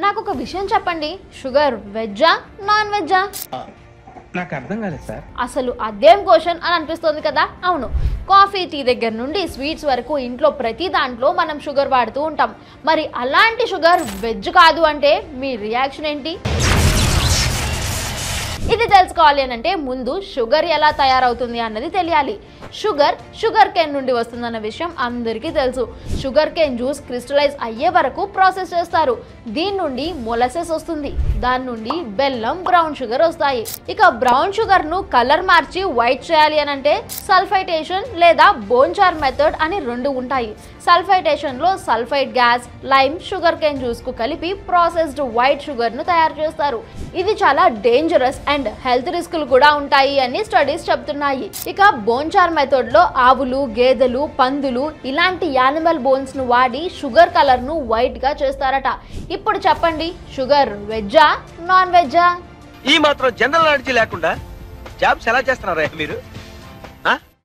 నాకు ఒక విషయం చెప్పండి, షుగర్ వెజ్జా నాన్ వెజ్జా? నాకు అర్థం కాలేదు సార్. అసలు అదేం క్వశ్చన్ అని అనిపిస్తుంది కదా. అవును, కాఫీ టీ దగ్గర నుండి స్వీట్స్ వరకు ఇంట్లో ప్రతి దాంట్లో మనం షుగర్ వాడుతూ ఉంటాం. మరి అలాంటి షుగర్ వెజ్ కాదు అంటే మీ రియాక్షన్ ఏంటి? ఇది తెలుసుకోవాలి అంటే ముందు షుగర్ ఎలా తయారవుతుంది అన్నది తెలియాలి. షుగర్ కేన్ నుండి వస్తుందన్న విషయం అందరికీ తెలుసు. షుగర్ కేన్ జ్యూస్ క్రిస్టలైజ్ అయ్యే వరకు ప్రాసెస్ చేస్తారు. దీని నుండి మొలసెస్ వస్తుంది, దాని నుండి బెల్లం, బ్రౌన్ షుగర్ వస్తాయి. ఇక బ్రౌన్ షుగర్ ను కలర్ మార్చి వైట్ చేయాలి అని అంటే సల్ఫైటేషన్ లేదా బోన్చార్ మెథడ్ అని రెండు ఉంటాయి. సల్ఫైటేషన్ లో sulphide gas, lime sugar cane juice కు కలిపి ప్రాసెస్డ్ వైట్ షుగర్ ను తయారు చేస్తారు. ఇది చాలా డేంజరస్ అండ్ హెల్త్ రిస్కులు కూడా ఉంటాయి అని స్టడీస్ చెప్తున్నాయి. ఇక బోన్చార్ మెథడ్ లో ఆవులు, గేదెలు, పందులు ఇలాంటి యానిమల్ బోన్స్ ను వాడి షుగర్ కలర్ ను వైట్ గా చేస్తారట. ఇప్పుడు చెప్పండి, షుగర్ వెజ్జా నాన్ వెజ్జా? ఈ మాత్రం జనరల్ నాలెడ్జ్ లేకుండా జాబ్స్ ఎలా చేస్తున్నారా మీరు?